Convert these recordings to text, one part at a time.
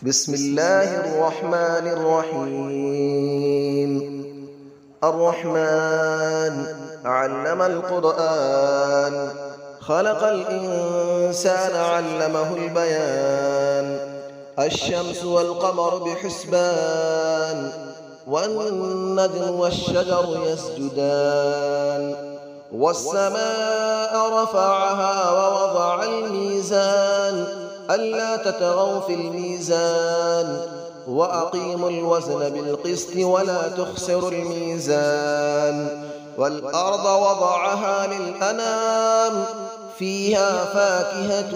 بسم الله الرحمن الرحيم. الرحمن علم القرآن، خلق الإنسان علمه البيان. الشمس والقمر بحسبان، والنجم والشجر يسجدان. والسماء رفعها ووضع الميزان، ألا تطغوا في الميزان، وأقيموا الوزن بالقسط ولا تخسروا الميزان. والأرض وضعها للأنام، فيها فاكهة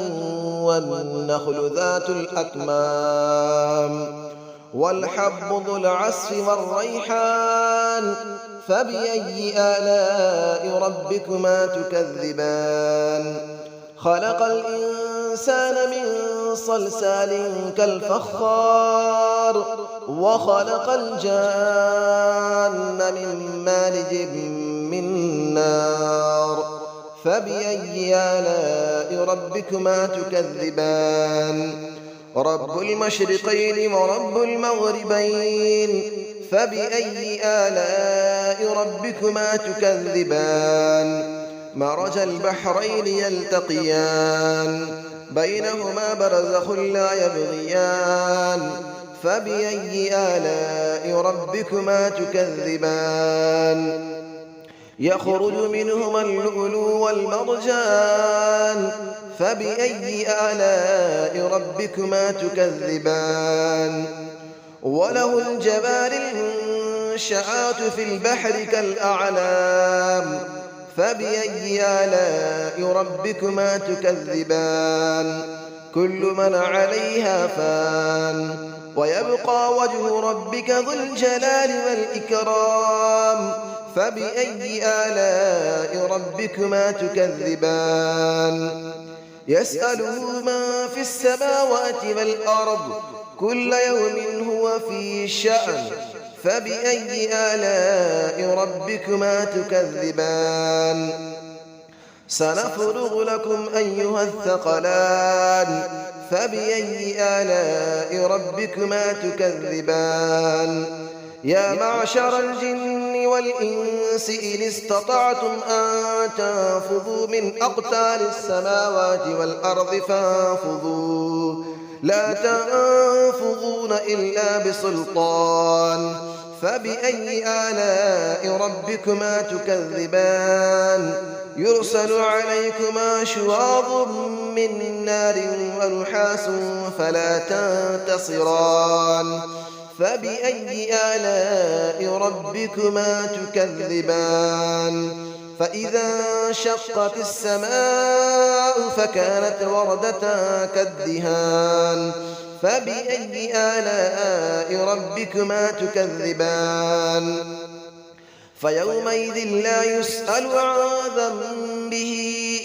والنخل ذات الأكمام، والحب ذو العصف والريحان. فبأي آلاء ربكما تكذبان؟ خلق الإنسان من صلصال كالفخار، وخلق الجان من مارج من نار. فبأي آلاء ربكما تكذبان؟ رب المشرقين ورب المغربين. فبأي آلاء ربكما تكذبان؟ مرج البحرين يلتقيان، بينهما برزخ لا يبغيان. فبأي آلاء ربكما تكذبان؟ يخرج منهما اللؤلؤ والمرجان. فبأي آلاء ربكما تكذبان؟ وله الجبال المنشآت في البحر كالأعلام. فبأي آلاء ربكما تكذبان؟ كل من عليها فان، ويبقى وجه ربك ذو الجلال والإكرام. فبأي آلاء ربكما تكذبان؟ يسأله من في السماوات والأرض، كل يوم هو في شأن. فبأي آلاء ربكما تكذبان؟ سنفرغ لكم أيها الثقلان. فبأي آلاء ربكما تكذبان؟ يا معشر الجن والإنس إن استطعتم أن تنفذوا من أقطار السماوات والأرض فانفذوا، لا تنفذون إلا بسلطان. فبأي آلاء ربكما تكذبان؟ يرسل عليكما شواظ من نار ونحاس فلا تنتصران. فبأي آلاء ربكما تكذبان؟ فإذا انشقت السماء فكانت وردة كالدهان. فبأي آلاء ربكما تكذبان؟ فيومئذ لا يسأل عن ذنبه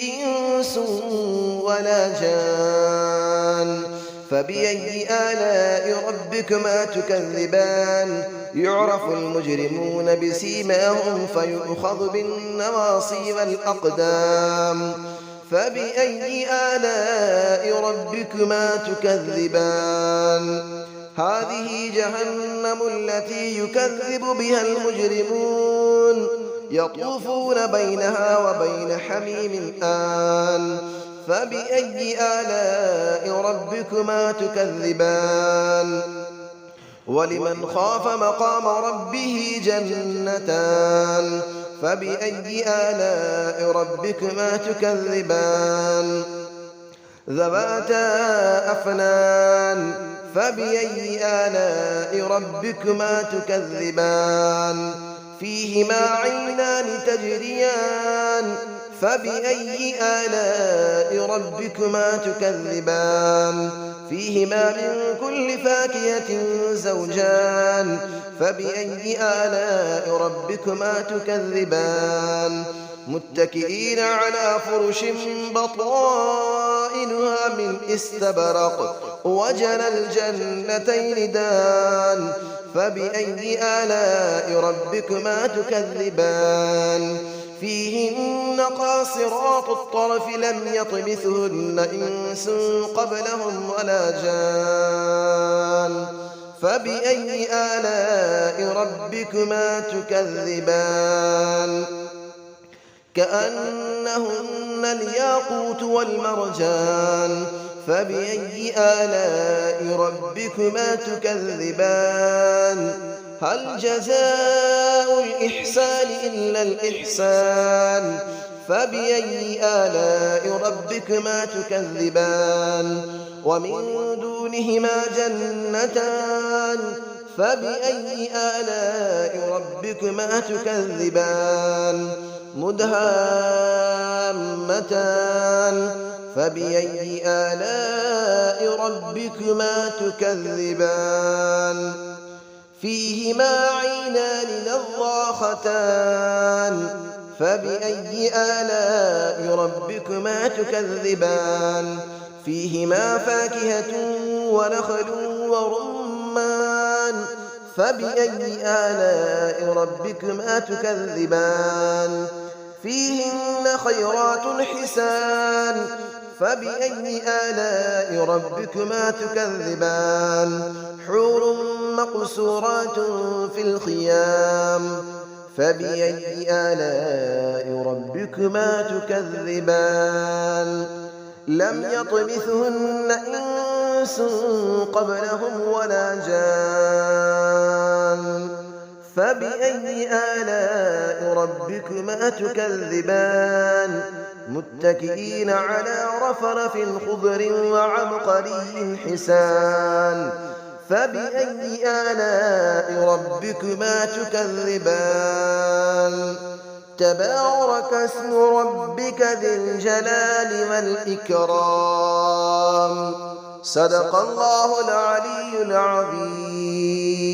إنس ولا جان. فبأي آلاء ربكما تكذبان؟ يعرف المجرمون بسيماهم فيؤخذ بالنواصي والأقدام. فبأي آلاء ربكما تكذبان؟ هذه جهنم التي يكذب بها المجرمون، يطوفون بينها وبين حميم آن. فبأي آلاء ربكما تكذبان؟ ولمن خاف مقام ربه جنتان. فبأي آلاء ربكما تكذبان؟ ذواتا أفنان. فبأي آلاء ربكما تكذبان؟ فيهما عينان تجريان. فبأي آلاء ربكما تكذبان؟ فيهما من كل فاكهة زوجان. فبأي آلاء ربكما تكذبان؟ متكئين على فرش بطائنها من استبرق، وجنى الجنتين دان. فبأي آلاء ربكما تكذبان؟ فيهن قاصرات الطرف لم يطمثهن إنس قبلهم ولا جان. فبأي آلاء ربكما تكذبان كأنهن الياقوت والمرجان فبأي آلاء ربكما تكذبان هل جزاء الإحسان إلا الإحسان فبأي آلاء ربكما تكذبان ومن دونهما جنتان فبأي آلاء ربكما تكذبان مدهامتان فبأي آلاء ربكما تكذبان فيهما عينان نضاختان فبأي آلاء ربكما تكذبان فيهما فاكهة ونخل ورمان فبأي آلاء ربكما تكذبان فيهن خيرات حسان فبأي آلاء ربكما تكذبان حور مقصورات في الخيام فبأي آلاء ربكما تكذبان لم يطمثهن إنس قبلهم ولا جان فبأي آلاء ربكما تكذبان متكئين على رفرف خضر وعبقري حسان فبأي آلاء ربكما تكذبان تبارك اسم ربك ذي الجلال والإكرام صدق الله العلي العظيم.